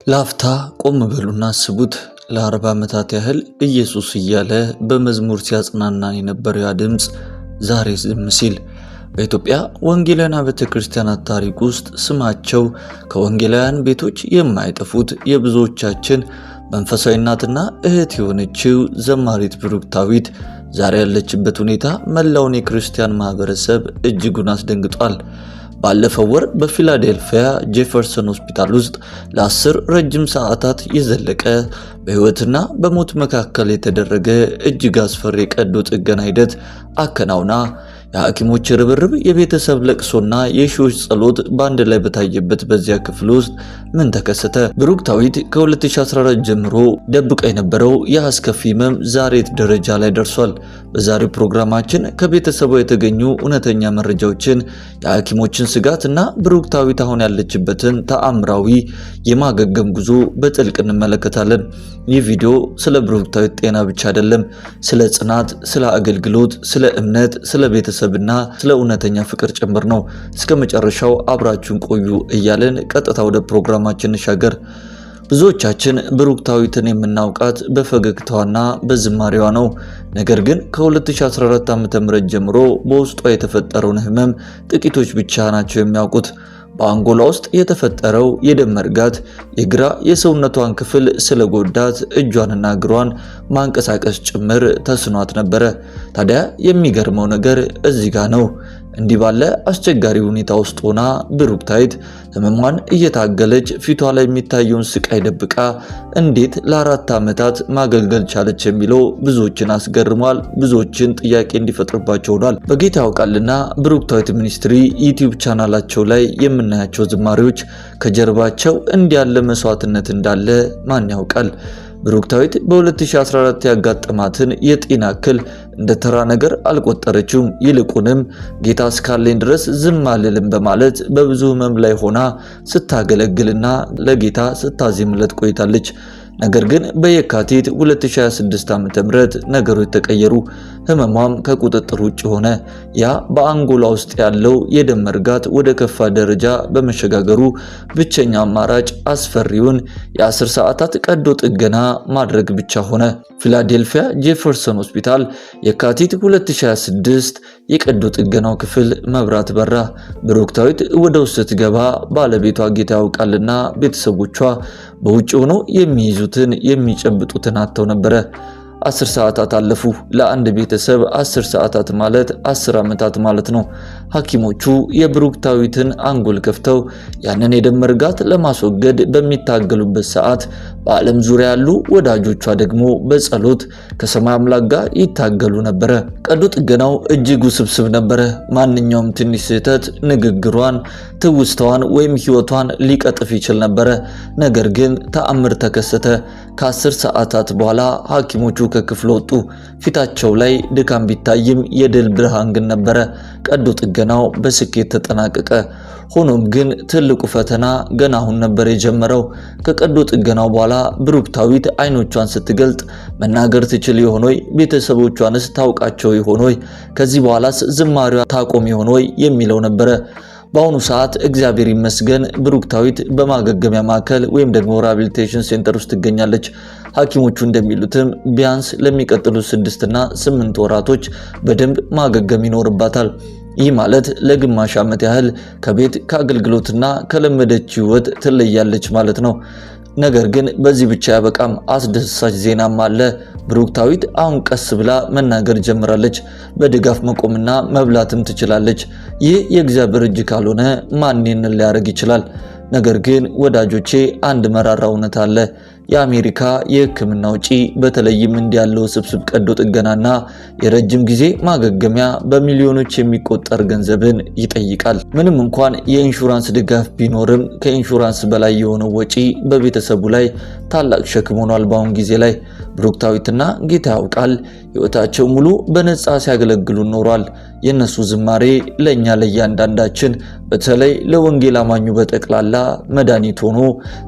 ላፍታ ቆም በሉና አስቡት። ለ40 ዓመታት ያህል ኢየሱስ እያለ በመዝሙር ሲያጽናናን የነበረው ያ ድምጽ ዛሬ ዝም ሲል በኢትዮጵያ ወንጌላውያን ቤተክርስቲያናት ታሪክ ውስጥ ስማቸው ከወንጌላውያን ቤቶች የማይጠፉት የብዙዎቻችን መንፈሳዊ እናትና እህት የሆነችው ዘማሪት ብሩክታዊት ዛሬ ያለችበት ሁኔታ መላውን የክርስቲያን ማህበረሰብ እጅጉን አስደንግጧል። ባለፈው ወር በፊላዴልፊያ ጄፈርሰን ሆስፒታል ውስጥ ለ10 ረጅም ሰዓታት የዘለቀ በህይወትና በሞት መካከል የተደረገ እጅግ አስፈሪ ቀዶ ጥገና ሂደት አከናውና የሐኪሞች ርብርብ የቤተሰብ ለቅሶና የሺዎች ጸሎት በአንድ ላይ በታየበት በዚያ ክፍል ውስጥ ምን ተከሰተ? ብሩክታዊት ከ2014 ጀምሮ ደብቃ የነበረው የአስከፊ ህመም ዛሬ ደረጃ ላይ ደርሷል። በዛሬው ፕሮግራማችን ከቤተሰቧ የተገኙ እውነተኛ መረጃዎችን፣ የሐኪሞችን ስጋትና ብሩክታዊት አሁን ያለችበትን ተአምራዊ የማገገም ጉዞ በጥልቅ እንመለከታለን። ይህ ቪዲዮ ስለ ብሩክታዊት ጤና ብቻ አይደለም፣ ስለ ጽናት፣ ስለ አገልግሎት፣ ስለ እምነት፣ ስለ ቤተሰብና ስለ እውነተኛ ፍቅር ጭምር ነው። እስከ መጨረሻው አብራችሁን ቆዩ እያለን ቀጥታ ወደ ፕሮግራማችን እንሻገር። ብዙዎቻችን ብሩክታዊትን የምናውቃት በፈገግታዋና በዝማሬዋ ነው። ነገር ግን ከ2014 ዓ.ም ጀምሮ በውስጧ የተፈጠረውን ህመም ጥቂቶች ብቻ ናቸው የሚያውቁት። በአንጎላ ውስጥ የተፈጠረው የደም መርጋት የግራ የሰውነቷን ክፍል ስለጎዳት እጇንና እግሯን ማንቀሳቀስ ጭምር ተስኗት ነበረ። ታዲያ የሚገርመው ነገር እዚህ ጋር ነው። እንዲህ ባለ አስቸጋሪ ሁኔታ ውስጥ ሆና ብሩክታዊት ህመሟን እየታገለች ፊቷ ላይ የሚታየውን ስቃይ ደብቃ እንዴት ለ4 ዓመታት ማገልገል ቻለች የሚለው ብዙዎችን አስገርሟል። ብዙዎችን ጥያቄ እንዲፈጥርባቸው ሆኗል። በጌታ ያውቃልና ብሩክታዊት ሚኒስትሪ ዩቲዩብ ቻናላቸው ላይ የምናያቸው ዝማሬዎች ከጀርባቸው እንዲያለ መስዋዕትነት እንዳለ ማን ያውቃል? ብሩክታዊት በ2014 ያጋጠማትን የጤና እክል እንደ ተራ ነገር አልቆጠረችውም። ይልቁንም ጌታ እስካለኝ ድረስ ዝም አልልም በማለት በብዙ ህመም ላይ ሆና ስታገለግልና ለጌታ ስታዜምለት ቆይታለች። ነገር ግን በየካቲት 2026 ዓ.ም ነገሮች ተቀየሩ። ህመሟም ከቁጥጥር ውጭ ሆነ። ያ በአንጎላ ውስጥ ያለው የደም መርጋት ወደ ከፋ ደረጃ በመሸጋገሩ ብቸኛ አማራጭ አስፈሪውን የ10 ሰዓታት ቀዶ ጥገና ማድረግ ብቻ ሆነ። ፊላዴልፊያ ጄፈርሰን ሆስፒታል የካቲት 2026 የቀዶ ጥገናው ክፍል መብራት በራ። ብሩክታዊት ወደ ውስጥ ስትገባ ባለቤቷ ጌታ ያውቃልና ቤተሰቦቿ በውጭ ሆነው የሚይዙትን የሚጨብጡትን አጥተው ነበረ። 10 ሰዓታት አለፉ። ለአንድ ቤተሰብ 10 ሰዓታት ማለት 10 ዓመታት ማለት ነው። ሐኪሞቹ የብሩክታዊትን አንጎል ከፍተው ያንን የደም መርጋት ለማስወገድ በሚታገሉበት ሰዓት በዓለም ዙሪያ ያሉ ወዳጆቿ ደግሞ በጸሎት ከሰማይ አምላክ ጋር ይታገሉ ነበረ። ቀዶ ጥገናው እጅግ ውስብስብ ነበረ። ማንኛውም ትንሽ ስህተት ንግግሯን፣ ትውስታዋን ወይም ህይወቷን ሊቀጥፍ ይችል ነበረ። ነገር ግን ተአምር ተከሰተ። ከ10 ሰዓታት በኋላ ሐኪሞቹ ከክፍሉ ወጡ። ፊታቸው ላይ ድካም ቢታይም የድል ብርሃን ግን ነበረ። ቀዶ ጥገናው በስኬት ተጠናቀቀ። ሆኖም ግን ትልቁ ፈተና ገና አሁን ነበር የጀመረው። ከቀዶ ጥገናው በኋላ ብሩክታዊት አይኖቿን ስትገልጥ መናገር ትችል ይሆን ወይ? ቤተሰቦቿንስ ታውቃቸው ይሆን ወይ? ከዚህ በኋላስ ዝማሬዋ ታቆም ይሆን ወይ የሚለው ነበረ። በአሁኑ ሰዓት እግዚአብሔር ይመስገን ብሩክታዊት በማገገሚያ ማዕከል ወይም ደግሞ ሪሃቢሊቴሽን ሴንተር ውስጥ ትገኛለች። ሐኪሞቹ እንደሚሉትም ቢያንስ ለሚቀጥሉት 6 እና 8 ወራቶች በደንብ ማገገም ይኖርባታል። ይህ ማለት ለግማሽ ዓመት ያህል ከቤት ከአገልግሎትና ከለመደች ህይወት ትለያለች ማለት ነው። ነገር ግን በዚህ ብቻ ያበቃም። አስደሳች ዜናም አለ። ብሩክታዊት አሁን ቀስ ብላ መናገር ጀምራለች። በድጋፍ መቆምና መብላትም ትችላለች። ይህ የእግዚአብሔር እጅ ካልሆነ ማን ይህንን ሊያደርግ ይችላል? ነገር ግን ወዳጆቼ አንድ መራራ እውነት አለ። የአሜሪካ የሕክምና ወጪ በተለይም እንዲያለው ስብስብ ቀዶ ጥገናና የረጅም ጊዜ ማገገሚያ በሚሊዮኖች የሚቆጠር ገንዘብን ይጠይቃል። ምንም እንኳን የኢንሹራንስ ድጋፍ ቢኖርም ከኢንሹራንስ በላይ የሆነው ወጪ በቤተሰቡ ላይ ታላቅ ሸክም ሆኗል። በአሁን ጊዜ ላይ ብሩክታዊትና ጌታ ያውቃል ህይወታቸው ሙሉ በነጻ ሲያገለግሉ ኖሯል። የነሱ ዝማሬ ለኛ ለእያንዳንዳችን በተለይ ለወንጌል አማኙ በጠቅላላ መድኃኒት ሆኖ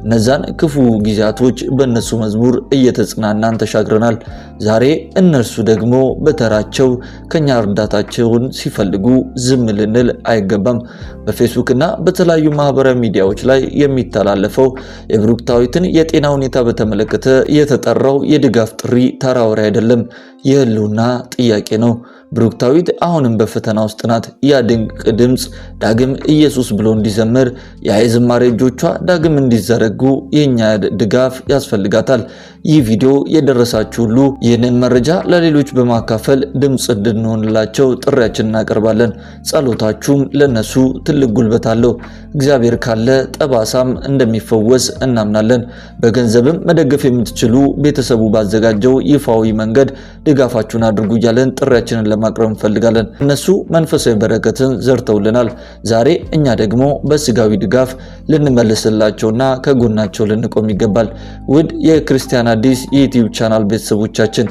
እነዛን ክፉ ጊዜያቶች በእነሱ መዝሙር እየተጽናናን ተሻግረናል። ዛሬ እነርሱ ደግሞ በተራቸው ከኛ እርዳታቸውን ሲፈልጉ ዝም ልንል አይገባም። በፌስቡክ እና በተለያዩ ማህበራዊ ሚዲያዎች ላይ የሚተላለፈው የብሩክታዊትን የጤና ሁኔታ በተመለከተ የተጠራው የድጋፍ ጥሪ ተራ ወሬ አይደለም፣ የህልውና ጥያቄ ነው። ብሩክታዊት አሁንም በፈተና ውስጥ ናት። ያ ድንቅ ድምፅ ዳግም ኢየሱስ ብሎ እንዲዘምር፣ የዝማሬ እጆቿ ዳግም እንዲዘረጉ የኛ ድጋፍ ያስፈልጋታል። ይህ ቪዲዮ የደረሳችሁ ሁሉ ይህንን መረጃ ለሌሎች በማካፈል ድምፅ እንድንሆንላቸው ጥሪያችንን እናቀርባለን። ጸሎታችሁም ለነሱ ትልቅ ጉልበት አለው። እግዚአብሔር ካለ ጠባሳም እንደሚፈወስ እናምናለን። በገንዘብም መደገፍ የምትችሉ ቤተሰቡ ባዘጋጀው ይፋዊ መንገድ ድጋፋችሁን አድርጉ እያለን ጥሪያችንን ለማቅረብ እንፈልጋለን። እነሱ መንፈሳዊ በረከትን ዘርተውልናል። ዛሬ እኛ ደግሞ በስጋዊ ድጋፍ ልንመልስላቸውና ከጎናቸው ልንቆም ይገባል። ውድ የክርስቲያን አዲስ የዩቲዩብ ቻናል ቤተሰቦቻችን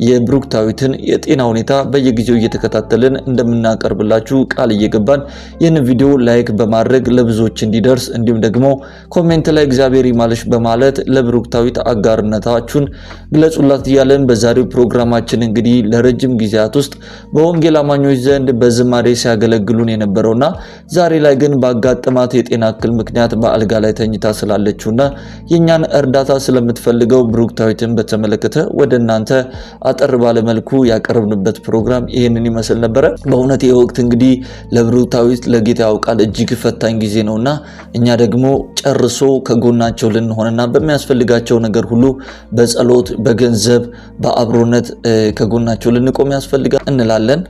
የብሩክታዊትን የጤና ሁኔታ በየጊዜው እየተከታተልን እንደምናቀርብላችሁ ቃል እየገባን ይህን ቪዲዮ ላይክ በማድረግ ለብዙዎች እንዲደርስ እንዲሁም ደግሞ ኮሜንት ላይ እግዚአብሔር ይማልሽ በማለት ለብሩክታዊት አጋርነታችሁን ግለጹላት እያለን በዛሬው ፕሮግራማችን እንግዲህ ለረጅም ጊዜያት ውስጥ በወንጌል አማኞች ዘንድ በዝማሬ ሲያገለግሉን የነበረውና ዛሬ ላይ ግን ባጋጠማት የጤና እክል ምክንያት በአልጋ ላይ ተኝታ ስላለችውና የኛን እርዳታ ስለምትፈልገው ብሩክታዊትን በተመለከተ ወደ እናንተ አጠር ባለ መልኩ ያቀርብንበት ፕሮግራም ይሄንን ይመስል ነበር። በእውነት የወቅት እንግዲህ ለብሩክታዊት ለጌታ ያውቃል እጅግ ፈታኝ ጊዜ ነውና እኛ ደግሞ ጨርሶ ከጎናቸው ልንሆንና በሚያስፈልጋቸው ነገር ሁሉ በጸሎት በገንዘብ በአብሮነት ከጎናቸው ልንቆም ያስፈልጋል እንላለን።